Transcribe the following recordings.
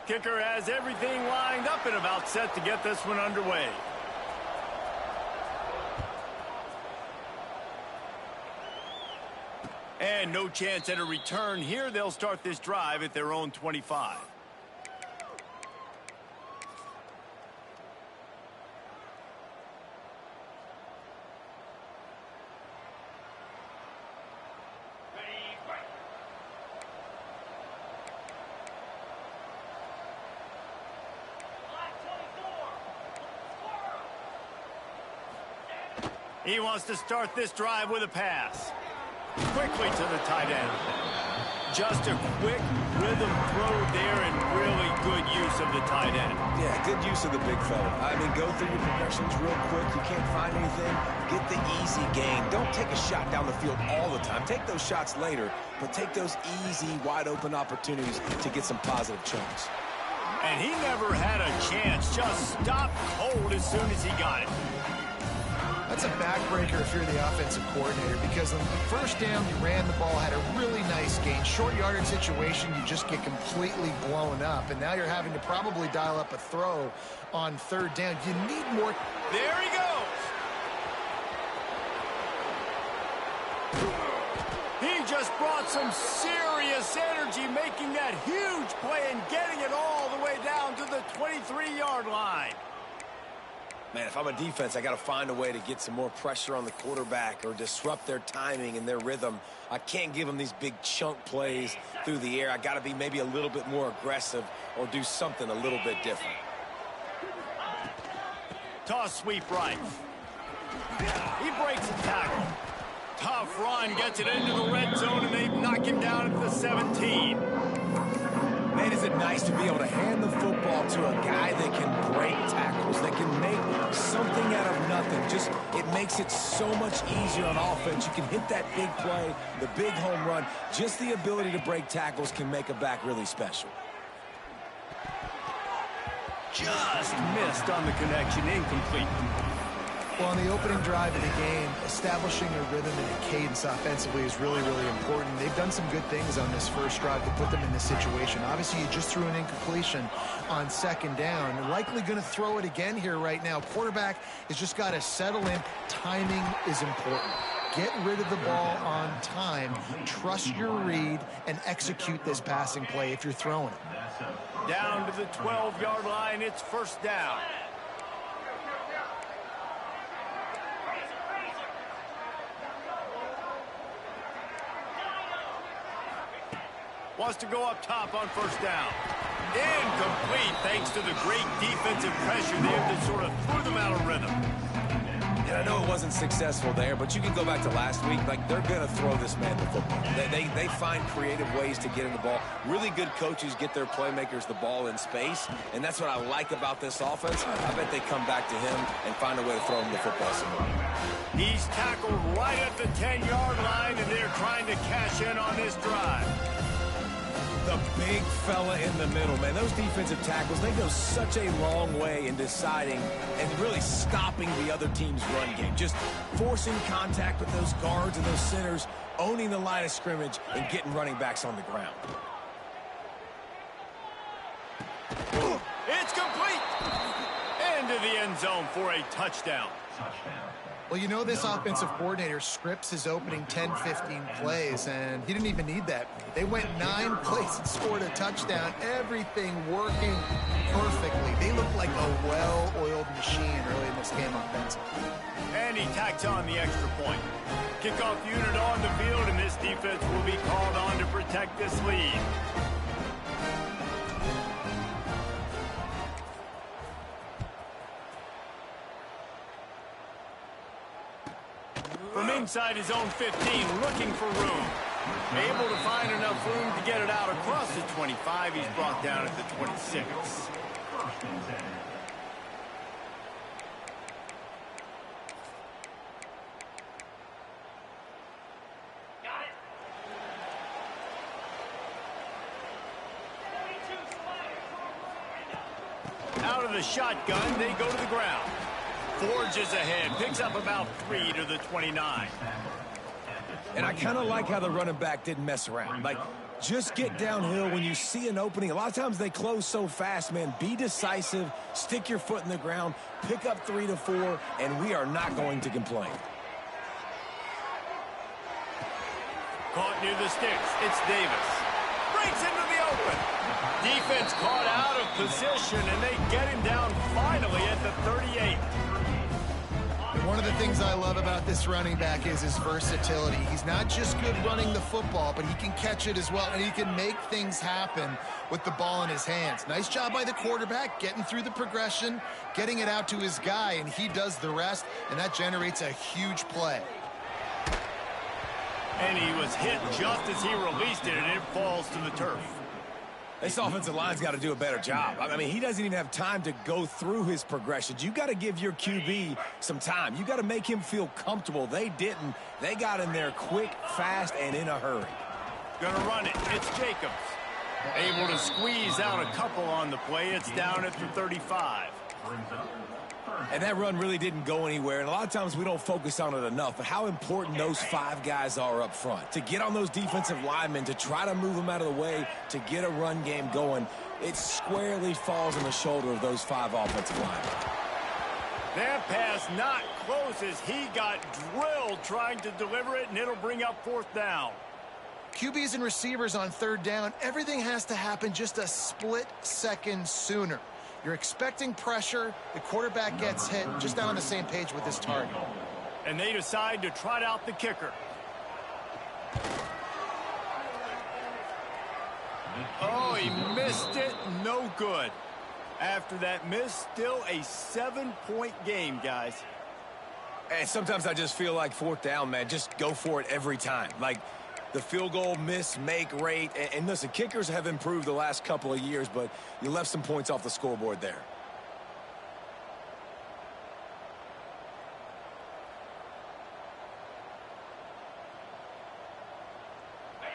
Kicker has everything lined up and about set to get this one underway. And no chance at a return here. They'll start this drive at their own 25. He wants to start this drive with a pass. Quickly to the tight end. Just a quick rhythm throw there and really good use of the tight end. Yeah, good use of the big fella. I mean, go through your progressions real quick. You can't find anything. Get the easy gain. Don't take a shot down the field all the time. Take those shots later, but take those easy, wide-open opportunities to get some positive chunks. And he never had a chance. Just stopped cold as soon as he got it. That's a backbreaker if you're the offensive coordinator, because on the first down, you ran the ball, had a really nice gain. Short yardage situation, you just get completely blown up, and now you're having to probably dial up a throw on third down. You need more. There he goes. He just brought some serious energy, making that huge play and getting it all the way down to the 23-yard line. Man, if I'm a defense, I got to find a way to get some more pressure on the quarterback or disrupt their timing and their rhythm. I can't give them these big chunk plays through the air. I got to be maybe a little bit more aggressive or do something a little bit different. Toss sweep right. He breaks a tackle. Tough run, gets it into the red zone, and they knock him down at the 17. Man, is it nice to be able to hand the football to a guy that can break tackles, that can make something out of nothing. Just, it makes it so much easier on offense. You can hit that big play, the big home run. Just the ability to break tackles can make a back really special. Just missed on the connection, incomplete. Well, on the opening drive of the game, establishing a rhythm and a cadence offensively is really, really important. They've done some good things on this first drive to put them in this situation. Obviously, you just threw an incompletion on second down. You're likely going to throw it again here right now. Quarterback has just got to settle in. Timing is important. Get rid of the ball on time. Trust your read and execute this passing play if you're throwing it. Down to the 12-yard line, it's first down. Wants to go up top on first down. Incomplete thanks to the great defensive pressure there that sort of threw them out of rhythm. And I know it wasn't successful there, but you can go back to last week. Like, they're going to throw this man the football. They find creative ways to get him the ball. Really good coaches get their playmakers the ball in space, and that's what I like about this offense. I bet they come back to him and find a way to throw him the football somewhere. He's tackled right at the 10-yard line, and they're trying to cash in on this drive. The big fella in the middle, man. Those defensive tackles, they go such a long way in deciding and really stopping the other team's run game. Just forcing contact with those guards and those centers, owning the line of scrimmage, and getting running backs on the ground. It's complete! Into the end zone for a touchdown. Well, you know this offensive coordinator scripts his opening 10, 15 plays, and he didn't even need that. They went 9 plays and scored a touchdown. Everything working perfectly. They look like a well-oiled machine early in this game offensively. And he tacks on the extra point. Kickoff unit on the field, and this defense will be called on to protect this lead. From inside his own 15, looking for room. Able to find enough room to get it out across the 25. He's brought down at the 26. Out of the shotgun, they go to the ground. Forges ahead, picks up about 3 to the 29. And I kind of like how the running back didn't mess around. Like, Just get downhill when you see an opening. A lot of times they close so fast, man. Be decisive, stick your foot in the ground, pick up 3 to 4, and we are not going to complain. Caught near the sticks. It's Davis. Breaks into the open. Defense caught out of position, and they get him down finally at the 38. And one of the things I love about this running back is his versatility. He's not just good running the football, but he can catch it as well, and he can make things happen with the ball in his hands. Nice job by the quarterback, getting through the progression, getting it out to his guy, and he does the rest, and that generates a huge play. And he was hit just as he released it, and it falls to the turf. This offensive line's got to do a better job. I mean, he doesn't even have time to go through his progressions. You got to give your QB some time. You got to make him feel comfortable. They didn't. They got in there quick, fast, and in a hurry. Gonna run it. It's Jacobs. Able to squeeze out a couple on the play. It's down at the 35. And that run really didn't go anywhere, and a lot of times we don't focus on it enough, but how important those 5 guys are up front. To get on those defensive linemen, to try to move them out of the way, to get a run game going, it squarely falls on the shoulder of those 5 offensive linemen. That pass not close as he got drilled trying to deliver it, and it'll bring up 4th down. QBs and receivers on 3rd down, everything has to happen just a split second sooner. You're expecting pressure, the quarterback gets hit, just not on the same page with his target. And they decide to trot out the kicker. Oh, he missed it. No good. After that miss, still a 7-point game, guys. And sometimes I just feel like 4th down, man, just go for it every time. Like, the field goal miss-make rate. And listen, kickers have improved the last couple of years, but you left some points off the scoreboard there.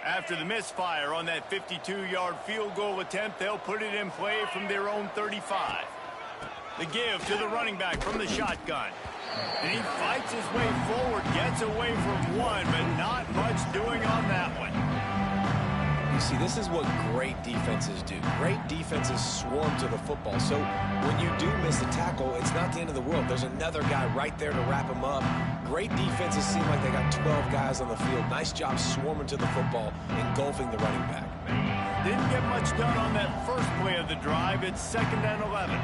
After the misfire on that 52-yard field goal attempt, they'll put it in play from their own 35. The give to the running back from the shotgun. And he fights his way forward, gets away from one, but not much doing on that one. You see, this is what great defenses do. Great defenses swarm to the football. So when you do miss a tackle, it's not the end of the world. There's another guy right there to wrap him up. Great defenses seem like they got 12 guys on the field. Nice job swarming to the football, engulfing the running back. Didn't get much done on that first play of the drive. It's 2nd and 11.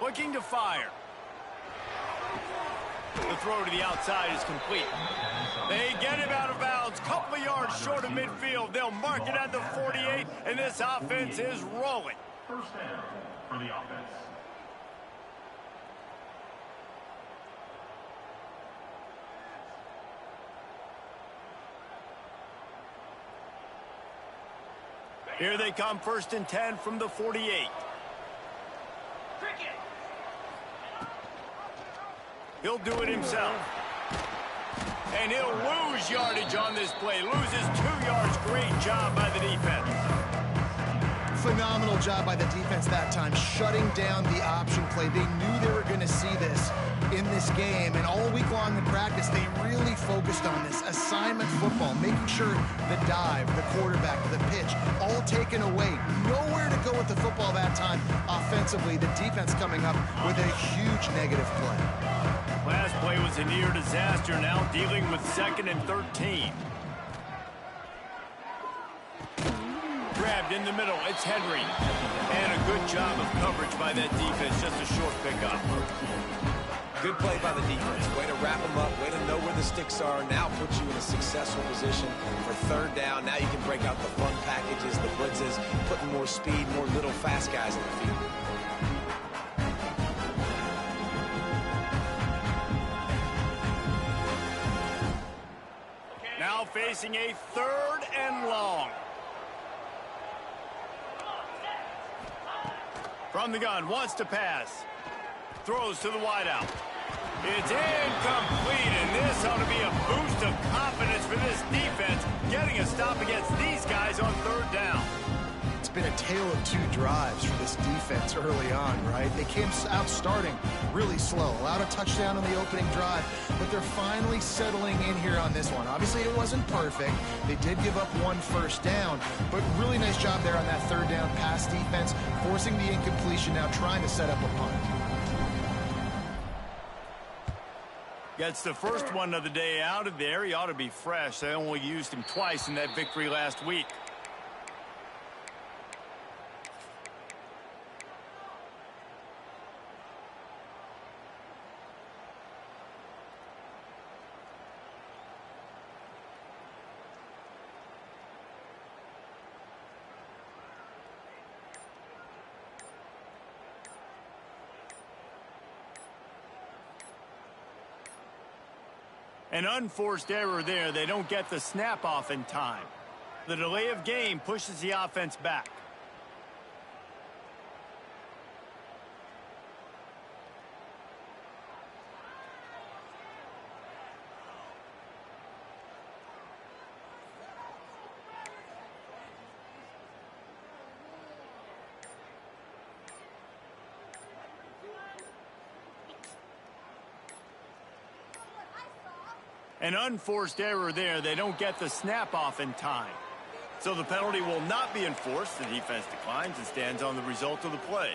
Looking to fire. The throw to the outside is complete. They get him out of bounds. Couple of yards short of midfield. They'll mark it at the 48, and this offense is rolling. 1st down for the offense. Here they come, 1st and 10 from the 48. He'll do it himself. And he'll lose yardage on this play. Loses 2 yards. Great job by the defense. Phenomenal job by the defense that time, shutting down the option play. They knew they were going to see this in this game, and all week long in practice, they really focused on this assignment football, making sure the dive, the quarterback, the pitch, all taken away. Nowhere to go with the football that time offensively. The defense coming up with a huge negative play. Last play was a near disaster, now dealing with 2nd and 13. Grabbed in the middle, it's Henry. And a good job of coverage by that defense, just a short pickup. Good play by the defense. Way to wrap them up, way to know where the sticks are. Now puts you in a successful position for 3rd down. Now you can break out the fun packages, the blitzes, putting more speed, more little fast guys in the field. Now facing a 3rd and long. From the gun, wants to pass. Throws to the wideout. It's incomplete, and this ought to be a boost of confidence for this defense, getting a stop against these guys on 3rd down. been a tale of two drives for this defense early on, right? They came out starting really slow, allowed a touchdown on the opening drive, but they're finally settling in here on this one. Obviously, it wasn't perfect. They did give up one first down, but really nice job there on that third down pass defense, forcing the incompletion, now trying to set up a punt. Gets the first one of the day out of there. He ought to be fresh. They only used him twice in that victory last week. An unforced error there. They don't get the snap off in time. The delay of game pushes the offense back. An unforced error there. They don't get the snap off in time. So the penalty will not be enforced. The defense declines and stands on the result of the play.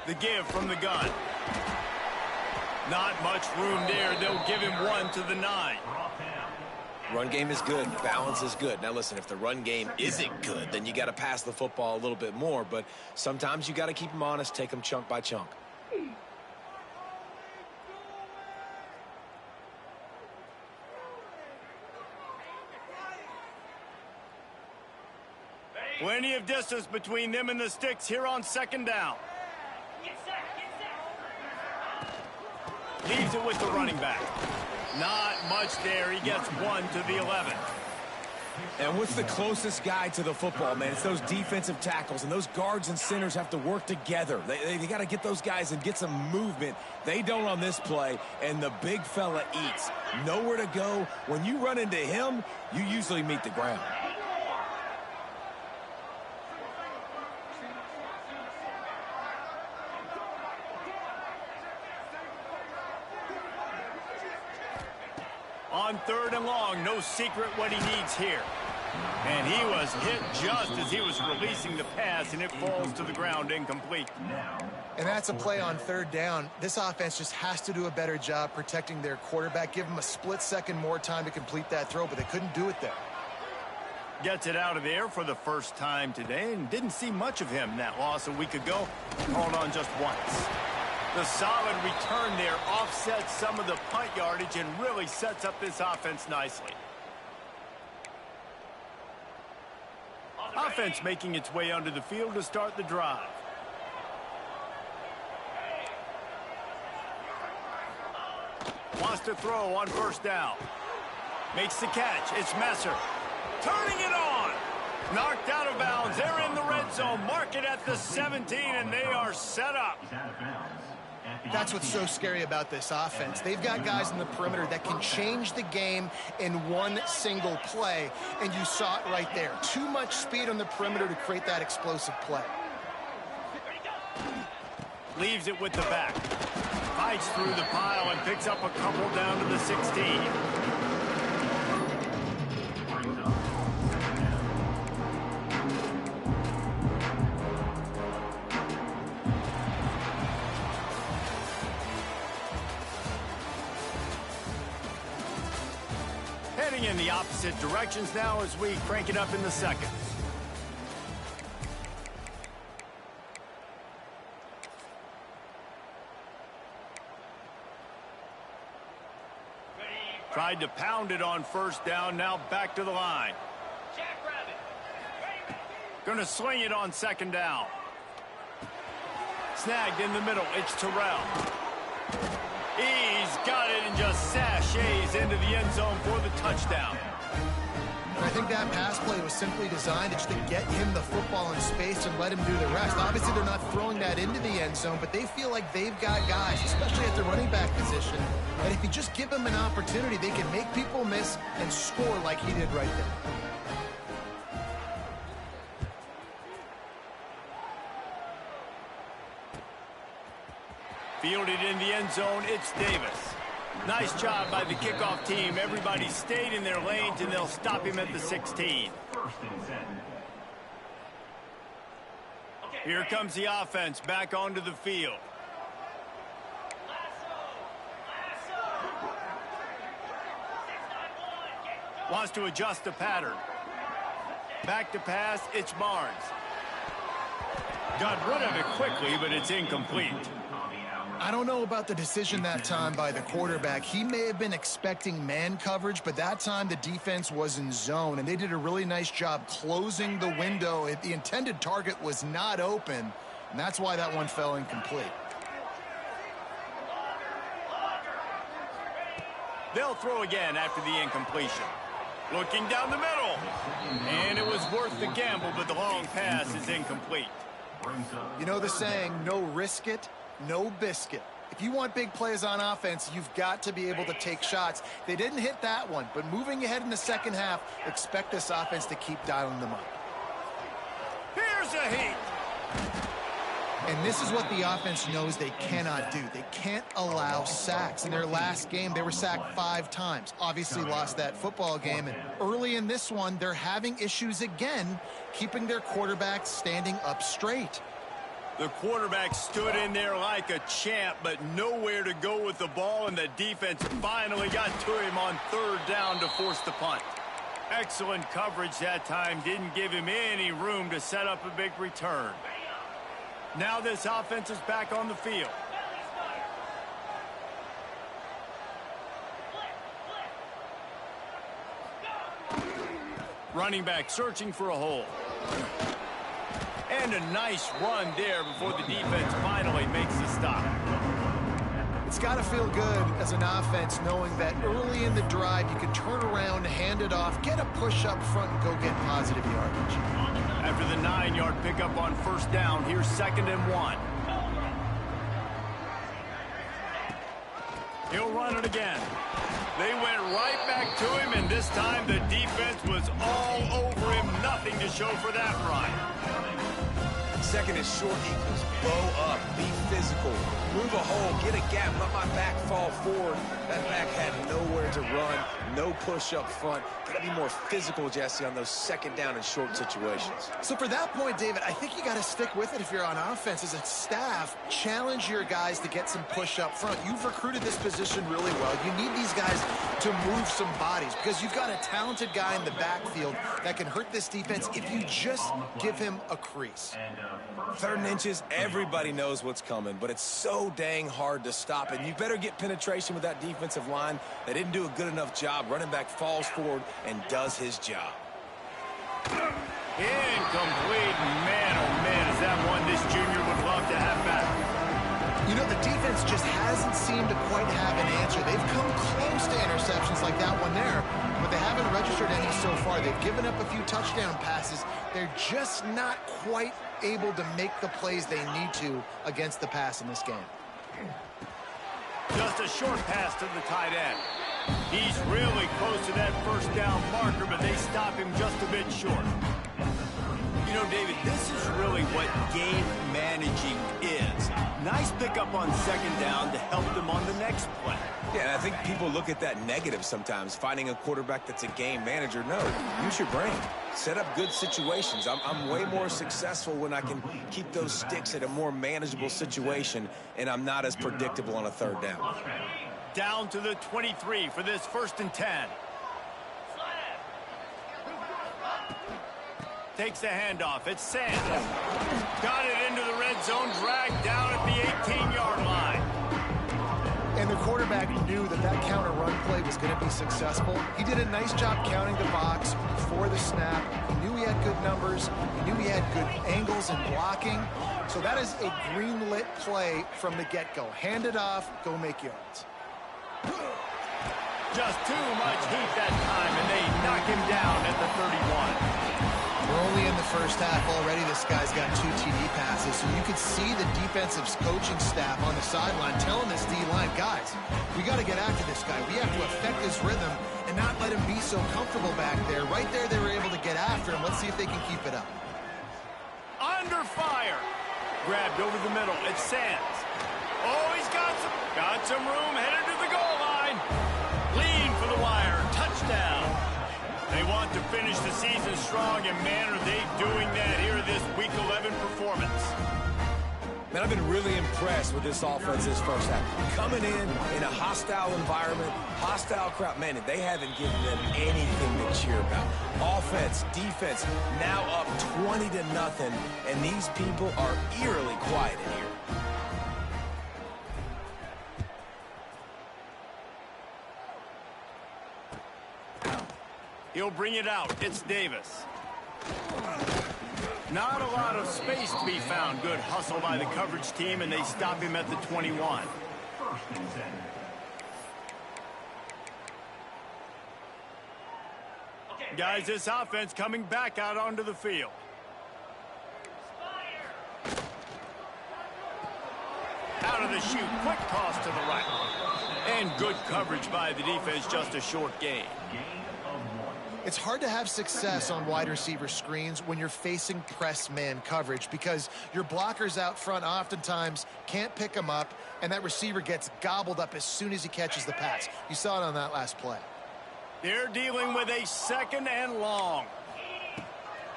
The give from the gun. Not much room there. They'll give him one to the 9. Run game is good. Balance is good. Now, listen, if the run game isn't good, then you got to pass the football a little bit more. But sometimes you got to keep them honest, take them chunk by chunk. Plenty of distance between them and the sticks here on second down. Leaves it with the running back. Not much there. He gets one to the 11. And what's the closest guy to the football, man? It's those defensive tackles, and those guards and centers have to work together. They got to get those guys and get some movement. They don't on this play, and the big fella eats. Nowhere to go. When you run into him, you usually meet the ground. On 3rd and long, no secret what he needs here. And he was hit just as he was releasing the pass, and it falls to the ground incomplete. And that's a play on 3rd down. This offense just has to do a better job protecting their quarterback. Give him a split second more time to complete that throw, but they couldn't do it there. Gets it out of the air for the first time today, and didn't see much of him. That loss a week ago, called on just once. The solid return there offsets some of the punt yardage and really sets up this offense nicely. Offense making its way onto the field to start the drive. Wants to throw on 1st down. Makes the catch. It's Messer. Turning it on. Knocked out of bounds. They're in the red zone. Mark it at the 17, and they are set up. That's what's so scary about this offense. They've got guys in the perimeter that can change the game in one single play, and you saw it right there. Too much speed on the perimeter to create that explosive play. Leaves it with the back. Fights through the pile and picks up a couple down to the 16. Heading in the opposite directions now as we crank it up in the second. Tried to pound it on 1st down, now back to the line. Gonna sling it on 2nd down. Snagged in the middle, it's Terrell. He's got it and just sashays into the end zone for the touchdown. And I think that pass play was simply designed just to get him the football in space and let him do the rest. Obviously, they're not throwing that into the end zone, but they feel like they've got guys, especially at the running back position, that if you just give them an opportunity, they can make people miss and score like he did right there. Fielded in the end zone, it's Davis. Nice job by the kickoff team. Everybody stayed in their lanes, and they'll stop him at the 16. Here comes the offense back onto the field. Wants to adjust the pattern. Back to pass, it's Barnes. Got rid of it quickly, but it's incomplete. I don't know about the decision that time by the quarterback. He may have been expecting man coverage, but that time the defense was in zone, and they did a really nice job closing the window. The intended target was not open, and that's why that one fell incomplete. They'll throw again after the incompletion. Looking down the middle, and it was worth the gamble, but the long pass is incomplete. You know the saying, no risk it, no biscuit. If you want big plays on offense, you've got to be able to take shots. They didn't hit that one, but moving ahead in the second half, expect this offense to keep dialing them up. Here's a heat. And this is what the offense knows they cannot do. They can't allow sacks. In their last game, they were sacked 5 times. Obviously lost that football game. And early in this one, they're having issues again, keeping their quarterback standing up straight. The quarterback stood in there like a champ, but nowhere to go with the ball, and the defense finally got to him on 3rd down to force the punt. Excellent coverage that time. Didn't give him any room to set up a big return. Now this offense is back on the field. Running back searching for a hole. And a nice run there before the defense finally makes the stop. It's It's got to feel good as an offense knowing that early in the drive you can turn around, hand it off, get a push up front, and go get positive yardage. After the 9-yard pickup on first down, here's 2nd and 1. He'll run it again. They went right back to him, and this time the defense was all over him. Nothing to show for that run. 2nd and short equals bow up, be physical, move a hole, get a gap, let my back fall forward. That back had nowhere to run, no push up front. Got to be more physical, Jesse, on those 2nd down and short situations. So for that point, David, I think you got to stick with it if you're on offense. As a staff, challenge your guys to get some push up front. You've recruited this position really well. You need these guys to move some bodies because you've got a talented guy in the backfield that can hurt this defense if you just give him a crease. 3rd and inches, everybody knows what's coming, but it's so dang hard to stop it. You better get penetration with that defensive line. They didn't do a good enough job. Running back falls forward and does his job. Incomplete. Man, oh man, is that one this junior would love to have back. You know, the defense just hasn't seemed to quite have an answer. They've come close to interceptions like that one there, but they haven't registered any so far. They've given up a few touchdown passes. They're just not quite able to make the plays they need to against the pass in this game. Just a short pass to the tight end. He's really close to that first down marker, but they stop him just a bit short. You know, David, this is really what game managing is. Nice pickup on 2nd down to help them on the next play. Yeah, and I think people look at that negative sometimes, finding a quarterback that's a game manager. No, use your brain. Set up good situations. I'm way more successful when I can keep those sticks at a more manageable situation, and I'm not as predictable on a 3rd down. Down to the 23 for this 1st and 10. Takes the handoff. It's Sands. Got it into the red zone, dragged down at the 18-yard line. And the quarterback knew that that counter run play was going to be successful. He did a nice job counting the box before the snap. He knew he had good numbers. He knew he had good angles and blocking. So that is a green-lit play from the get-go. Hand it off, go make yards. Just too much heat that time, and they knock him down at the 31. We're only in the first half already. This guy's got 2 TD passes, so you could see the defensive coaching staff on the sideline telling this D-line, guys, we got to get after this guy. We have to affect his rhythm and not let him be so comfortable back there. Right there, they were able to get after him. Let's see if they can keep it up. Under fire. Grabbed over the middle. It's Sands. Oh, he's got some room, headed to the goal line. Lean for the wire. Touchdown. They want to finish the season strong, and man, are they doing that here in this Week 11 performance. Man, I've been really impressed with this offense this first half. Coming in a hostile environment, hostile crowd, man, they haven't given them anything to cheer about. Offense, defense, now up 20-0, and these people are eerily quiet in here. He'll bring it out. It's Davis. Not a lot of space to be found. Good hustle by the coverage team, and they stop him at the 21. Guys, this offense coming back out onto the field. Out of the chute. Quick toss to the right. And good coverage by the defense. Just a short gain. It's hard to have success on wide receiver screens when you're facing press man coverage because your blockers out front oftentimes can't pick them up, and that receiver gets gobbled up as soon as he catches the pass. You saw it on that last play. They're dealing with a 2nd and long.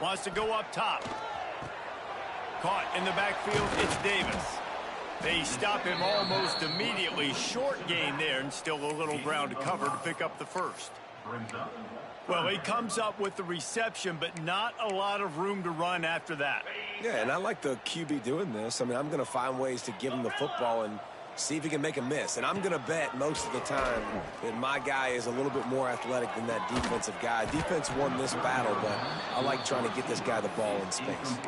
Wants to go up top. Caught in the backfield, it's Davis. They stop him almost immediately. Short gain there, and still a little ground to cover to pick up the first. Well, he comes up with the reception, but not a lot of room to run after that. Yeah, and I like the QB doing this. I mean, I'm going to find ways to give him the football and see if he can make a miss. And I'm going to bet most of the time that my guy is a little bit more athletic than that defensive guy. Defense won this battle, but I like trying to get this guy the ball in space.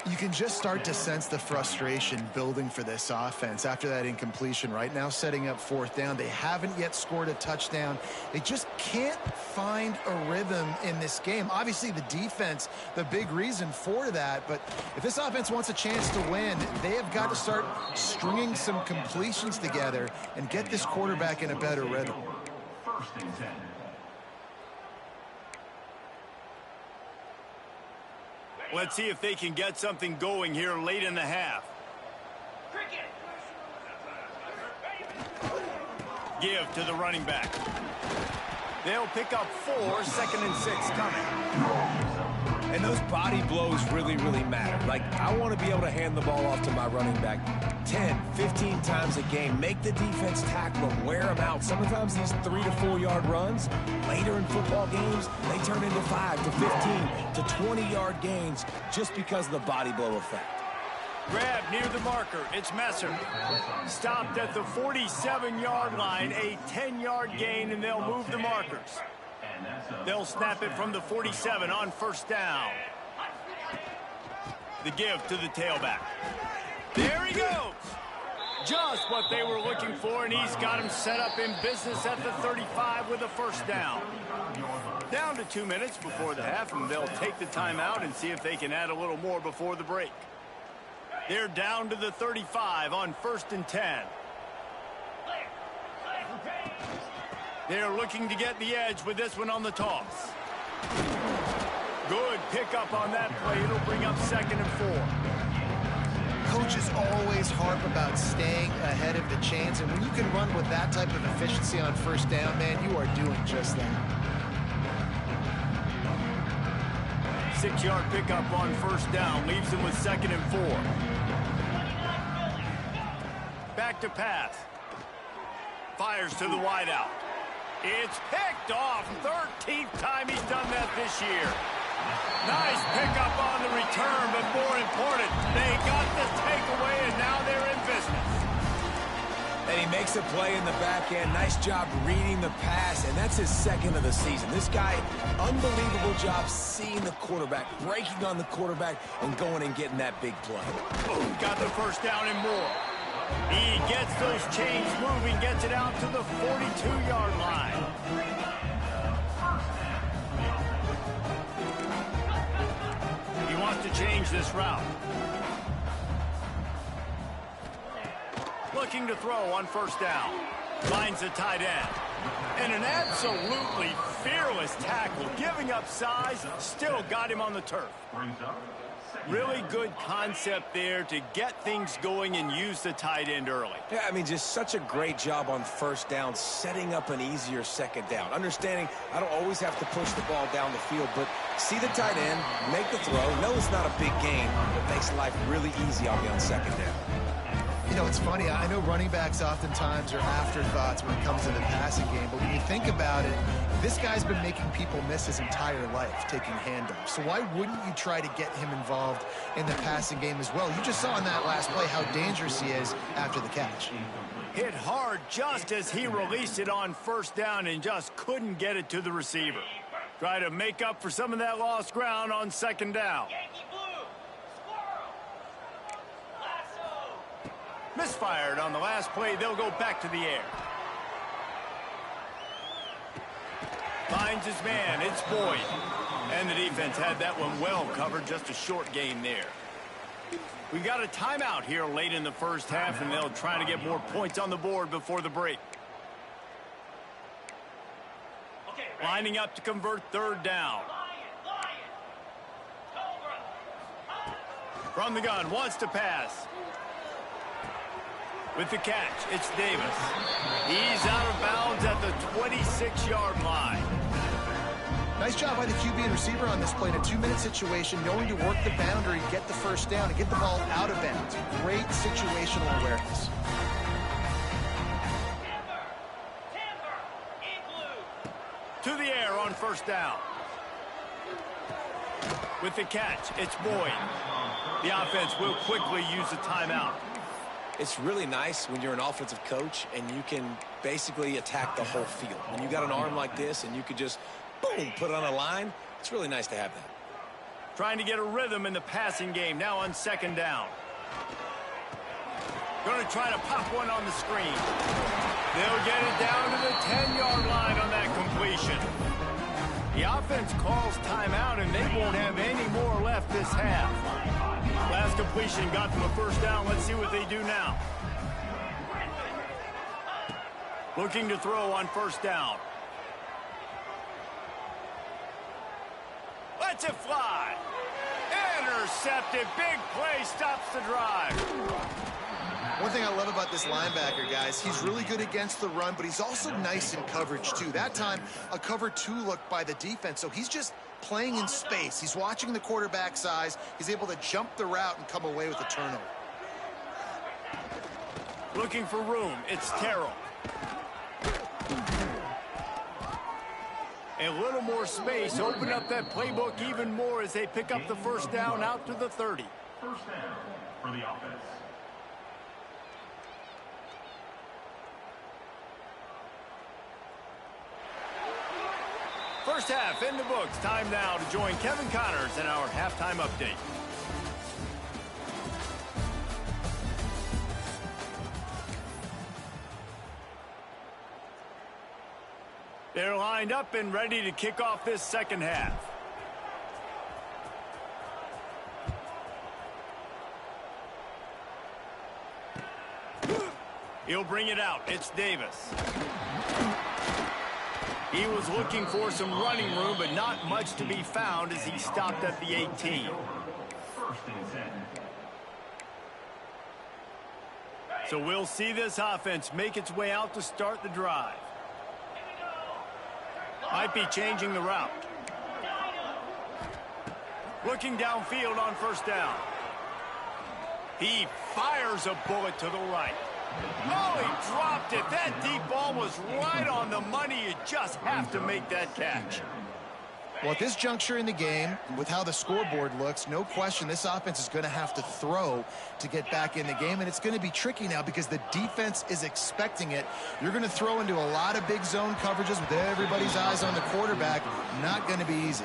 You can just start to sense the frustration building for this offense after that incompletion. Right now, setting up fourth down. They haven't yet scored a touchdown. They just can't find a rhythm in this game. Obviously, the defense, the big reason for that. But if this offense wants a chance to win, they have got to start stringing some completions together and get this quarterback in a better rhythm. First and 10. Let's see if they can get something going here late in the half. Give to the running back. They'll pick up 4, 2nd and 6 coming. And those body blows really, really matter. Like, I want to be able to hand the ball off to my running back 10, 15 times a game. Make the defense tackle them, wear them out. Sometimes these 3 to 4 yard runs, later in football games, they turn into 5 to 15 to 20 yard gains just because of the body blow effect. Grab near the marker. It's Messer. Stopped at the 47-yard line, a 10-yard gain, and they'll move the markers. They'll snap it from the 47 on first down. The give to the tailback. There he goes. Just what they were looking for, and he's got him set up in business at the 35 with a first down. Down to 2 minutes before the half, and they'll take the timeout and see if they can add a little more before the break. They're down to the 35 on 1st and 10. They're looking to get the edge with this one on the toss. Good pickup on that play. It'll bring up 2nd and 4. Coaches always harp about staying ahead of the chains, and when you can run with that type of efficiency on first down, man, you are doing just that. 6-yard pickup on first down. Leaves them with 2nd and 4. Back to pass. Fires to the wideout. It's picked off. 13th time he's done that this year. Nice pickup on the return, but more important, they got the takeaway, and now they're in business. And he makes a play in the back end. Nice job reading the pass, and that's his 2nd of the season. This guy, unbelievable job seeing the quarterback, breaking on the quarterback, and going and getting that big play. Oh, got the first down and more. He gets those chains moving, gets it out to the 42-yard line. He wants to change this route. Looking to throw on first down. Finds the tight end. And an absolutely fearless tackle. Giving up size, still got him on the turf. Really good concept there to get things going and use the tight end early. Yeah, I mean, just such a great job on first down, setting up an easier 2nd down. Understanding I don't always have to push the ball down the field, but see the tight end, make the throw. No, it's not a big gain, but makes life really easy on me on 2nd down. You know, it's funny. I know running backs oftentimes are afterthoughts when it comes to the passing game, but when you think about it, this guy's been making people miss his entire life taking handoffs. So why wouldn't you try to get him involved in the passing game as well? You just saw in that last play how dangerous he is after the catch. Hit hard just as he released it on first down and just couldn't get it to the receiver. Try to make up for some of that lost ground on 2nd down. Misfired on the last play. They'll go back to the air. Finds his man. It's Boyd. And the defense had that one well covered. Just a short game there. We got a timeout here late in the first half, and they'll try to get more points on the board before the break. Lining up to convert 3rd down. From the gun, wants to pass. With the catch, it's Davis. He's out of bounds at the 26-yard line. Nice job by the QB and receiver on this play in a 2-minute situation, knowing to work the boundary, get the first down, and get the ball out of bounds. Great situational awareness. To the air on first down. With the catch, it's Boyd. The offense will quickly use the timeout. It's really nice when you're an offensive coach and you can basically attack the whole field. When you got an arm like this and you could just, boom, put it on a line, it's really nice to have that. Trying to get a rhythm in the passing game now on second down. Going to try to pop one on the screen. They'll get it down to the 10-yard line on that completion. The offense calls timeout, and they won't have any more left this half. Last completion got them a first down. Let's see what they do now. Looking to throw on first down. Lets it fly. Intercepted. Big play stops the drive. One thing I love about this linebacker, guys, he's really good against the run, but he's also nice in coverage, too. That time, a cover 2 look by the defense, so he's just playing in space. He's watching the quarterback size. He's able to jump the route and come away with a turnover. Looking for room. It's Terrell. A little more space. Open up that playbook even more as they pick up the first down out to the 30. First down for the offense. First half in the books. Time now to join Kevin Connors in our halftime update. They're lined up and ready to kick off this second half. He'll bring it out. It's Davis. He was looking for some running room, but not much to be found as he stopped at the 18. First and 10. So we'll see this offense make its way out to start the drive. Might be changing the route. Looking downfield on first down. He fires a bullet to the right. Oh, he dropped it. That deep ball was right on the money. You just have to make that catch. Well, at this juncture in the game, with how the scoreboard looks, no question this offense is going to have to throw to get back in the game, and it's going to be tricky now because the defense is expecting it. You're going to throw into a lot of big zone coverages with everybody's eyes on the quarterback. Not going to be easy.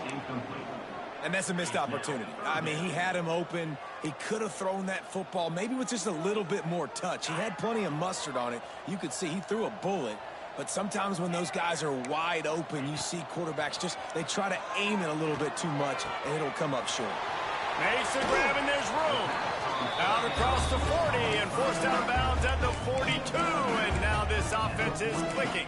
And that's a missed opportunity. I mean, he had him open. He could have thrown that football maybe with just a little bit more touch. He had plenty of mustard on it. You could see he threw a bullet. But sometimes when those guys are wide open, you see quarterbacks they try to aim it a little bit too much, and it'll come up short. Makes the grab, and there's room. Out across the 40 and forced out of bounds at the 42. And now this offense is clicking.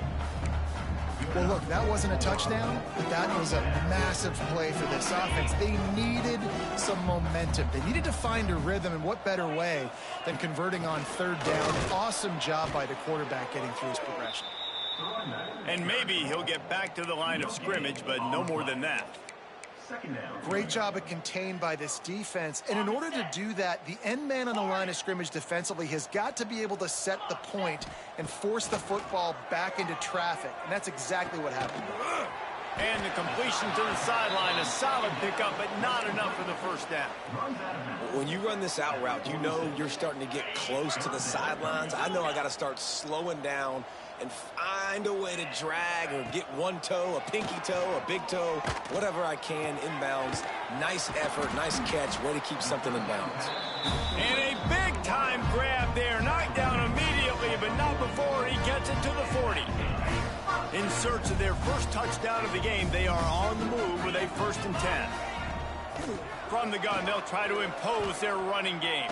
Well, look, that wasn't a touchdown, but that was a massive play for this offense. They needed some momentum. They needed to find a rhythm, and what better way than converting on third down. Awesome job by the quarterback getting through his progression. And maybe he'll get back to the line of scrimmage, but no more than that. Great job of contained by this defense. And in order to do that, the end man on the line of scrimmage defensively has got to be able to set the point and force the football back into traffic. And that's exactly what happened. And the completion to the sideline, a solid pickup, but not enough for the first down. When you run this out route, you know you're starting to get close to the sidelines. I know I got to start slowing down and find a way to drag or get one toe, a pinky toe, a big toe, whatever I can inbounds. Nice effort, nice catch, way to keep something in bounds. And a big-time grab there, knocked down immediately, but not before he gets it to the 40. In search of their first touchdown of the game, they are on the move with a 1st and 10. From the gun, they'll try to impose their running game.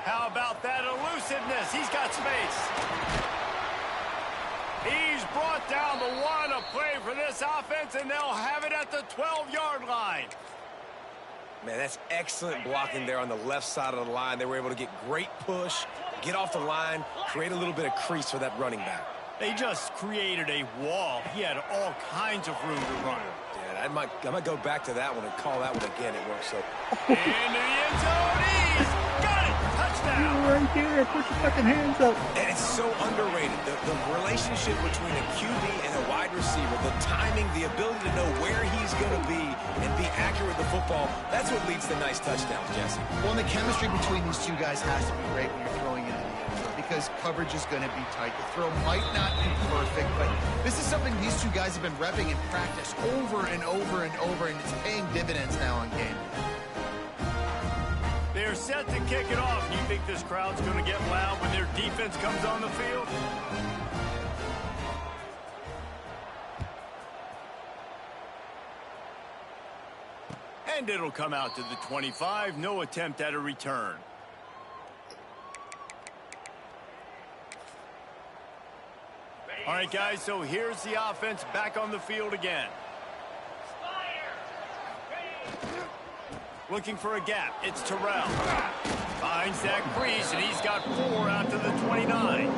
How about that elusiveness? He's got space. He's brought down the one, a play for this offense, and they'll have it at the 12-yard line. Man, that's excellent blocking there on the left side of the line. They were able to get great push, get off the line, create a little bit of crease for that running back. They just created a wall. He had all kinds of room to run. Yeah, I might go back to that one and call that one again. It worked so. Into the end zone. He's got it. Touchdown. Right there. Put your fucking hands up. And it's so underrated. The relationship between a QB and a wide receiver, the timing, the ability to know where he's going to be and be accurate with the football, that's what leads to nice touchdowns, Jesse. Well, and the chemistry between these two guys has to be great when you're throwing into the end zone, because coverage is going to be tight. The throw might not be perfect, but this is something these two guys have been repping in practice over and over and over, and it's paying dividends now on game. They're set to kick it off. Do you think this crowd's going to get loud when their defense comes on the field? And it'll come out to the 25. No attempt at a return. All right, guys, so here's the offense back on the field again. Looking for a gap. It's Terrell. Finds that crease, and he's got 4 out to the 29.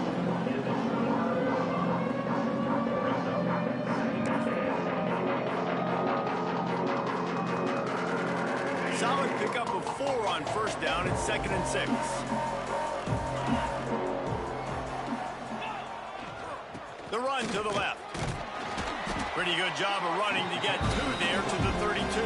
Solid pickup of 4 on first down. It's 2nd and 6. The run to the left. Pretty good job of running to get 2 there to the 32.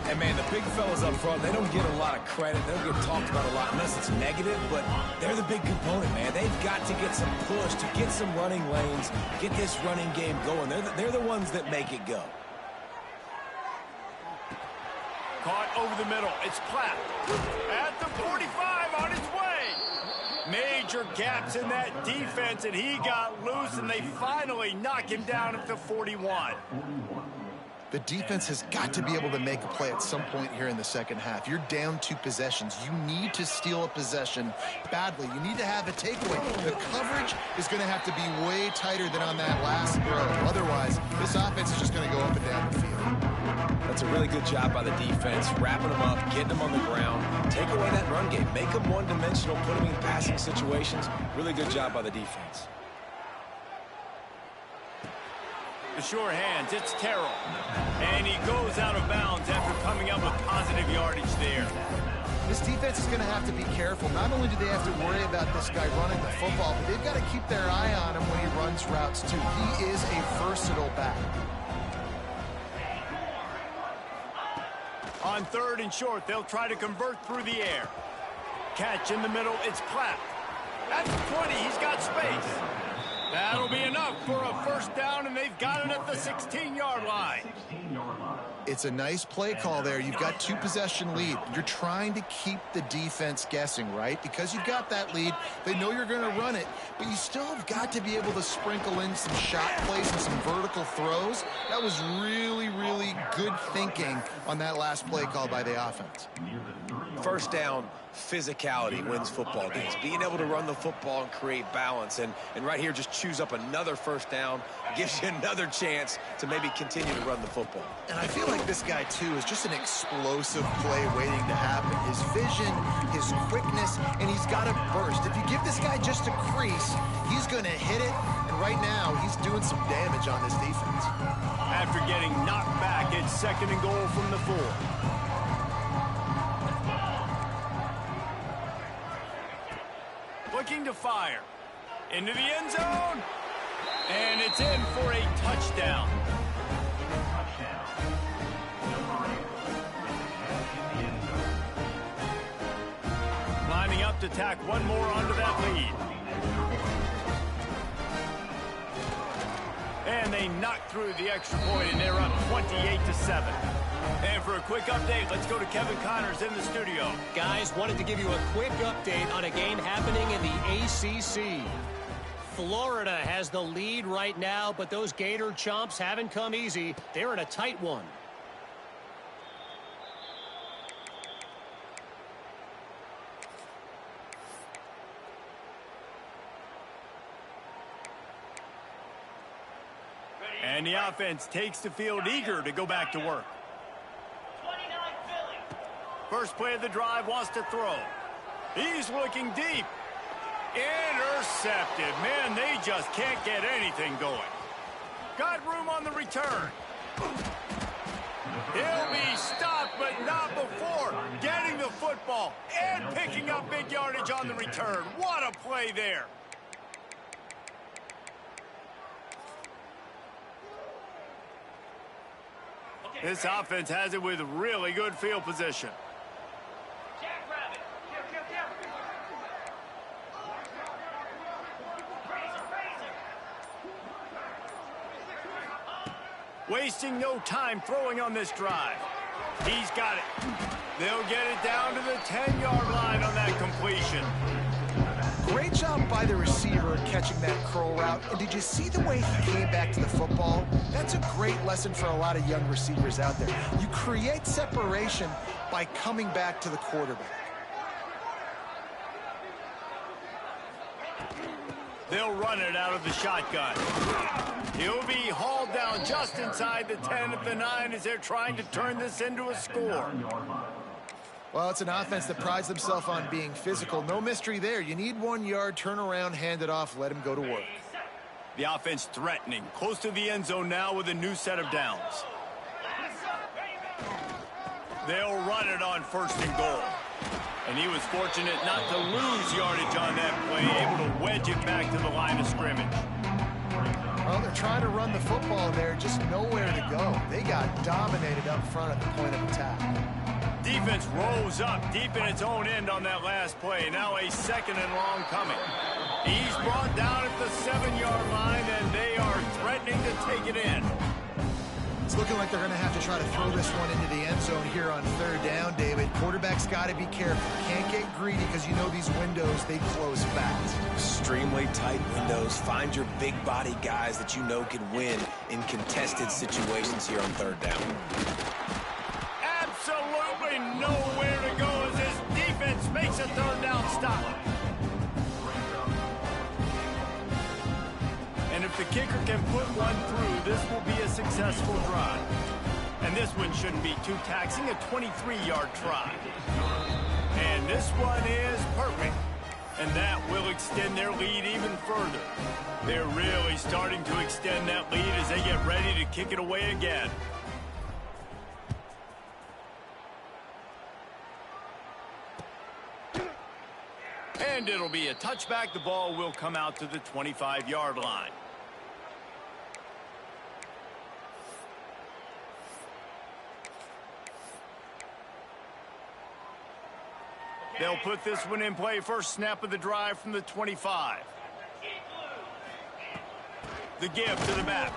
And, man, the big fellas up front, they don't get a lot of credit. They don't get talked about a lot unless it's negative, but they're the big component, man. They've got to get some push, to get some running lanes, get this running game going. They're the ones that make it go. Caught over the middle. It's Platt. At the 45 on his way. Major gaps in that defense, and he got loose, and they finally knock him down at the 41. The defense has got to be able to make a play at some point here in the second half. You're down 2 possessions. You need to steal a possession badly. You need to have a takeaway. The coverage is going to have to be way tighter than on that last throw. Otherwise, this offense is just going to go up and down the field. That's a really good job by the defense, wrapping them up, getting them on the ground. Take away that run game. Make them one-dimensional, put them in passing situations. Really good job by the defense. The sure hands, it's Terrell. And he goes out of bounds after coming up with positive yardage there. This defense is going to have to be careful. Not only do they have to worry about this guy running the football, but they've got to keep their eye on him when he runs routes too. He is a versatile back. On 3rd and short, they'll try to convert through the air. Catch in the middle, it's Platt. At the 20, he's got space. That'll be enough for a first down, and they've got it at the 16-yard line. It's a nice play call there. You've got 2-possession lead. You're trying to keep the defense guessing, right? Because you've got that lead, they know you're going to run it, but you still have got to be able to sprinkle in some shot plays and some vertical throws. That was really, really good thinking on that last play call by the offense. First down, physicality wins football games. Being able to run the football and create balance. And right here, just choose up another first down. Gives you another chance to maybe continue to run the football. And I feel like this guy, too, is just an explosive play waiting to happen. His vision, his quickness, and he's got a burst. If you give this guy just a crease, he's going to hit it. And right now, he's doing some damage on this defense. After getting knocked back, it's 2nd and goal from the 4. Looking to fire. Into the end zone. And it's in for a touchdown. Lining up to tack one more onto that lead. And they knock through the extra point, and they're up 28-7. And for a quick update, let's go to Kevin Connors in the studio. Guys, wanted to give you a quick update on a game happening in the ACC. Florida has the lead right now, but those Gator chomps haven't come easy. They're in a tight one. And the offense takes the field eager to go back to work. First play of the drive, wants to throw. He's looking deep. Intercepted. Man, they just can't get anything going. Got room on the return. He'll be stopped, but not before getting the football and picking up big yardage on the return. What a play there. This offense has it with really good field position. Wasting no time throwing on this drive. He's got it. They'll get it down to the 10-yard line on that completion. Great job by the receiver catching that curl route. And did you see the way he came back to the football? That's a great lesson for a lot of young receivers out there. You create separation by coming back to the quarterback. They'll run it out of the shotgun. He'll be hauled down just inside the 10 at the 9 as they're trying to turn this into a score. Well, it's an offense that prides themselves on being physical. No mystery there. You need 1 yard, turn around, hand it off, let him go to work. The offense threatening, close to the end zone now with a new set of downs. They'll run it on 1st and goal. And he was fortunate not to lose yardage on that play, able to wedge it back to the line of scrimmage. Well, they're trying to run the football there, just nowhere to go. They got dominated up front at the point of attack. Defense rose up deep in its own end on that last play. Now a 2nd and long coming. He's brought down at the 7-yard line, and they are threatening to take it in. It's looking like they're going to have to try to throw this one into the end zone here on 3rd down, David. Quarterback's got to be careful. Can't get greedy because you know these windows, they close fast. Extremely tight windows. Find your big body guys that you know can win in contested situations here on 3rd down. Absolutely nowhere to go as this defense makes a 3rd down stop. And if the kicker can put one through, this will be a successful drive. And this one shouldn't be too taxing, a 23-yard try. And this one is perfect. And that will extend their lead even further. They're really starting to extend that lead as they get ready to kick it away again. And it'll be a touchback. The ball will come out to the 25-yard line. They'll put this one in play. First snap of the drive from the 25. The give to the back.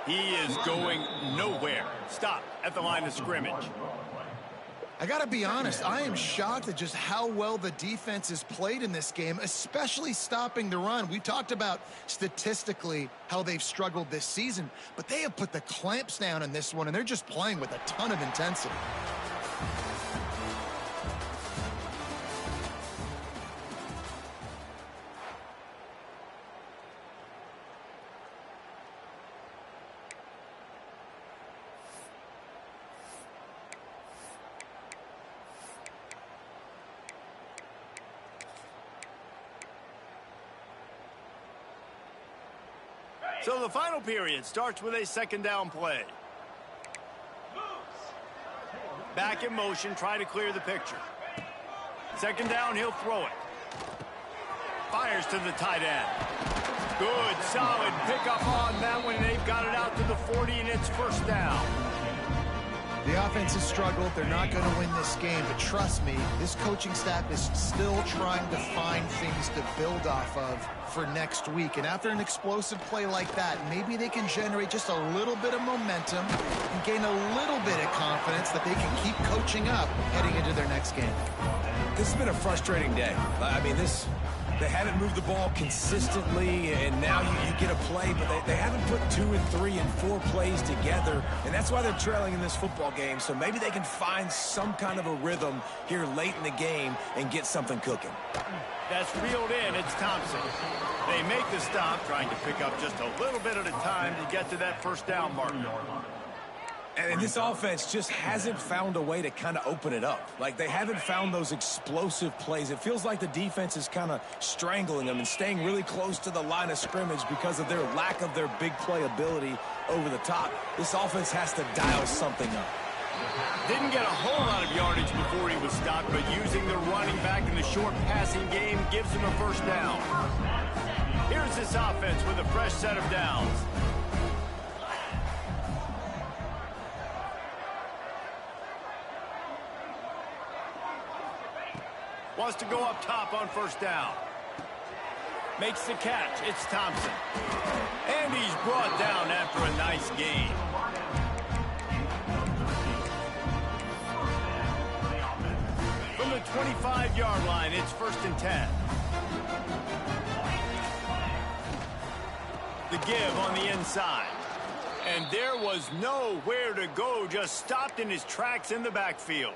He is going nowhere. Stop at the line of scrimmage. I got to be honest, I am shocked at just how well the defense has played in this game, especially stopping the run. We talked about statistically how they've struggled this season, but they have put the clamps down in this one, and they're just playing with a ton of intensity. So the final period starts with a 2nd down play. Back in motion, try to clear the picture. 2nd down, he'll throw it. Fires to the tight end. Good, solid pickup on that one. They've got it out to the 40, and it's 1st down. The offense has struggled. They're not going to win this game, but trust me, this coaching staff is still trying to find things to build off of for next week. And after an explosive play like that, maybe they can generate just a little bit of momentum and gain a little bit of confidence that they can keep coaching up heading into their next game. This has been a frustrating day. I mean, they haven't moved the ball consistently, and now you get a play, but they haven't put 2 and 3 and 4 plays together, and that's why they're trailing in this football game. So maybe they can find some kind of a rhythm here late in the game and get something cooking. That's reeled in. It's Thompson. They make the stop, trying to pick up just a little bit at a time to get to that 1st down marker. And this offense just hasn't found a way to kind of open it up. Like, they haven't found those explosive plays. It feels like the defense is kind of strangling them and staying really close to the line of scrimmage because of their lack of their big play ability over the top. This offense has to dial something up. Didn't get a whole lot of yardage before he was stopped, but using the running back in the short passing game gives him a 1st down. Here's this offense with a fresh set of downs. Wants to go up top on 1st down. Makes the catch. It's Thompson. And he's brought down after a nice gain. From the 25-yard line, it's 1st and 10. The give on the inside. And there was nowhere to go, just stopped in his tracks in the backfield.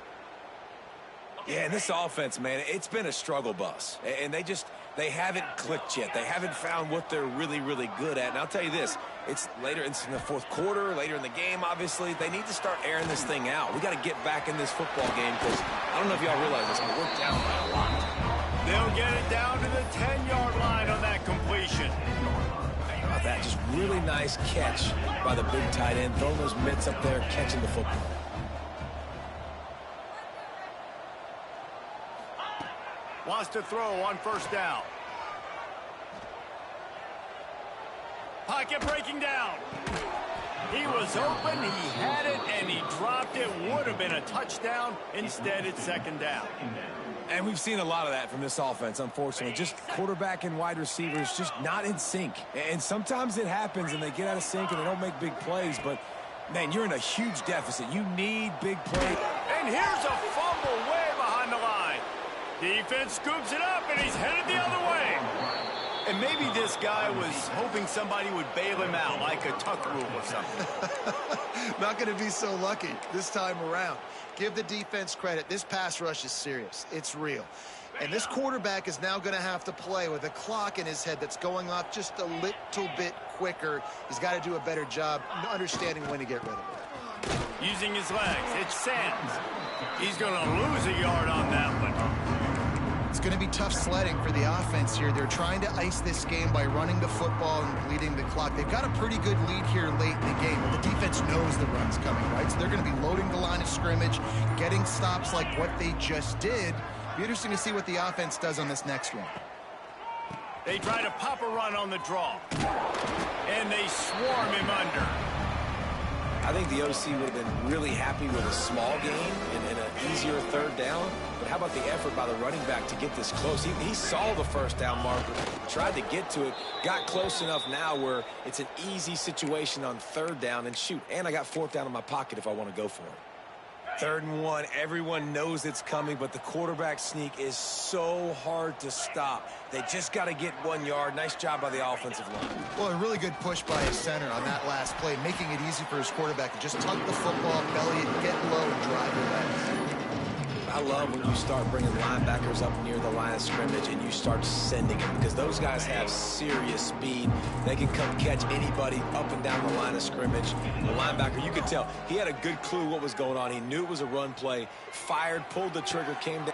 Yeah, and this offense, man, it's been a struggle bus. And they haven't clicked yet. They haven't found what they're really, really good at. And I'll tell you this, it's later, it's in the fourth quarter, later in the game, obviously. They need to start airing this thing out. We got to get back in this football game because I don't know if y'all realize this, but we're down by a lot. They'll get it down to the 10-yard line on that completion. How about that? Just really nice catch by the big tight end, throwing those mitts up there, catching the football. Wants to throw on 1st down. Pocket breaking down. He was open, he had it, and he dropped it. Would have been a touchdown. Instead, it's 2nd down. And we've seen a lot of that from this offense, unfortunately. Just quarterback and wide receivers just not in sync. And sometimes it happens, and they get out of sync, and they don't make big plays. But, man, you're in a huge deficit. You need big plays. And here's a fumble way behind the line. Defense scoops it up, and he's headed the other way. And maybe this guy was hoping somebody would bail him out, like a tuck rule or something. Not going to be so lucky this time around. Give the defense credit. This pass rush is serious. It's real. And this quarterback is now going to have to play with a clock in his head that's going off just a little bit quicker. He's got to do a better job understanding when to get rid of it. Using his legs, it's Sands. He's going to lose a yard on that one. It's going to be tough sledding for the offense here. They're trying to ice this game by running the football and bleeding the clock. They've got a pretty good lead here late in the game, but the defense knows the run's coming, right? So they're going to be loading the line of scrimmage, getting stops like what they just did. Be interesting to see what the offense does on this next one. They try to pop a run on the draw, and they swarm him under. I think the OC would have been really happy with a small game and an easier 3rd down. But how about the effort by the running back to get this close? He saw the 1st down marker, tried to get to it, got close enough now where it's an easy situation on 3rd down. And shoot, and I got 4th down in my pocket if I want to go for it. 3rd and 1, everyone knows it's coming, but the quarterback sneak is so hard to stop. They just got to get 1 yard. Nice job by the offensive line. Well, a really good push by his center on that last play, making it easy for his quarterback to just tuck the football, belly it, get low, and drive the legs. I love when you start bringing linebackers up near the line of scrimmage and you start sending them because those guys have serious speed. They can come catch anybody up and down the line of scrimmage. The linebacker, you could tell, he had a good clue what was going on. He knew it was a run play, fired, pulled the trigger, came down.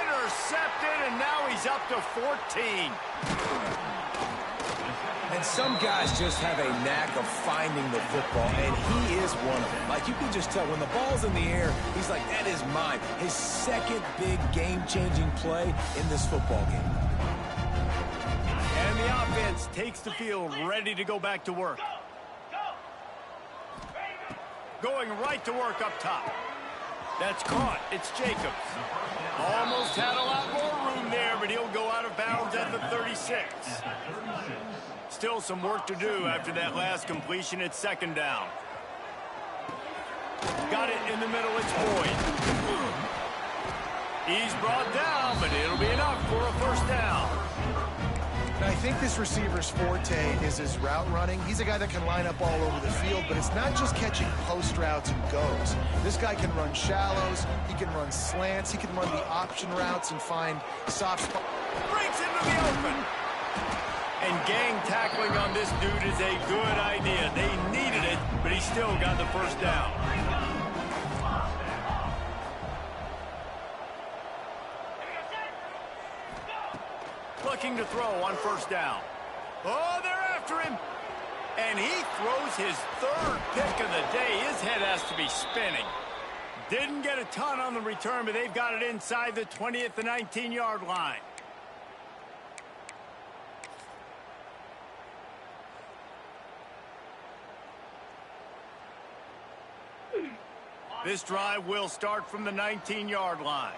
Intercepted, and now he's up to 14. And some guys just have a knack of finding the football, and he is one of them. Like, you can just tell when the ball's in the air, he's like, that is mine. His 2nd big game-changing play in this football game. And the offense takes the field, ready to go back to work. Going right to work up top. That's caught. It's Jacobs. Almost had a lot more room there, but he'll go out of bounds at the 36. Still some work to do after that last completion at 2nd down. Got it in the middle, it's Boyd. He's brought down, but it'll be enough for a 1st down. And I think this receiver's forte is his route running. He's a guy that can line up all over the field, but it's not just catching post routes and goes. This guy can run shallows, he can run slants, he can run the option routes and find soft spots. Breaks into the open. And gang tackling on this dude is a good idea. They needed it, but he still got the 1st down. Looking to throw on 1st down. Oh, they're after him. And he throws his 3rd pick of the day. His head has to be spinning. Didn't get a ton on the return, but they've got it inside the 20 at the 19-yard line. This drive will start from the 19-yard line.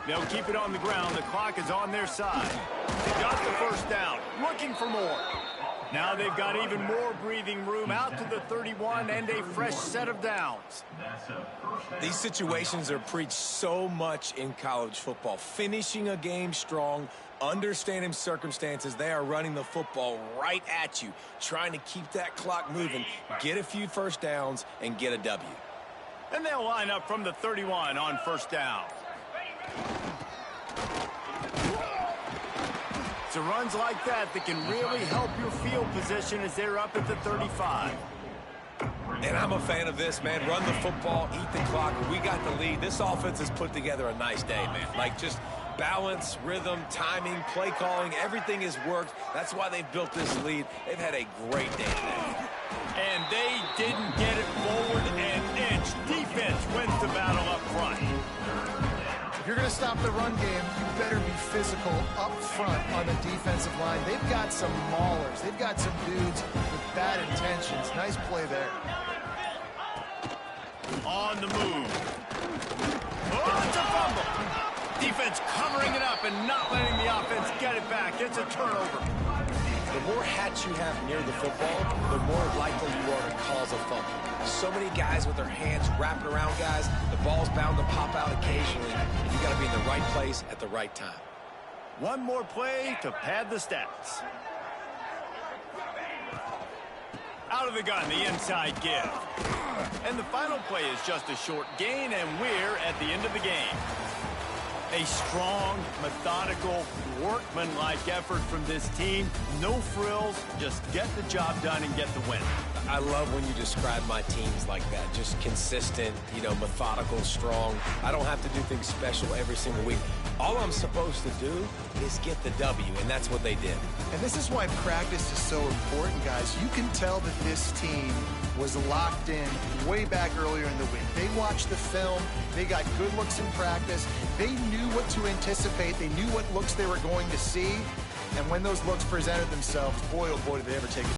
They'll keep it on the ground. The clock is on their side. They got the first down, looking for more. Now they've got even more breathing room out to the 31 and a fresh set of downs. These situations are preached so much in college football. Finishing a game strong, understanding circumstances. They are running the football right at you, trying to keep that clock moving, get a few first downs, and get a W. And they'll line up from the 31 on first down. It's runs like that can really help your field position as they're up at the 35. And I'm a fan of this, man. Run the football, eat the clock. We got the lead. This offense has put together a nice day, man. Like, just balance, rhythm, timing, play calling, everything has worked. That's why they've built this lead. They've had a great day today. And they didn't get it forward an inch. Defense wins the battle up front. If you're going to stop the run game, you better be physical up front on the defensive line. They've got some maulers. They've got some dudes with bad intentions. Nice play there. On the move. Oh, it's a fumble. Defense covering it up and not letting the offense get it back. It's a turnover. The more hats you have near the football, the more likely you are to cause a fumble. So many guys with their hands wrapping around guys, the ball's bound to pop out occasionally. You got to be in the right place at the right time. One more play to pad the stats. Out of the gun, the inside give. And the final play is just a short gain, and we're at the end of the game. A strong, methodical, workmanlike effort from this team. No frills, just get the job done and get the win. I love when you describe my teams like that. Just consistent, methodical, strong. I don't have to do things special every single week. All I'm supposed to do is get the W, and that's what they did. And this is why practice is so important, guys. You can tell that this team was locked in way back earlier in the week. They watched the film. They got good looks in practice. They knew what to anticipate. They knew what looks they were going to see. And when those looks presented themselves, boy, oh boy, did they ever take it.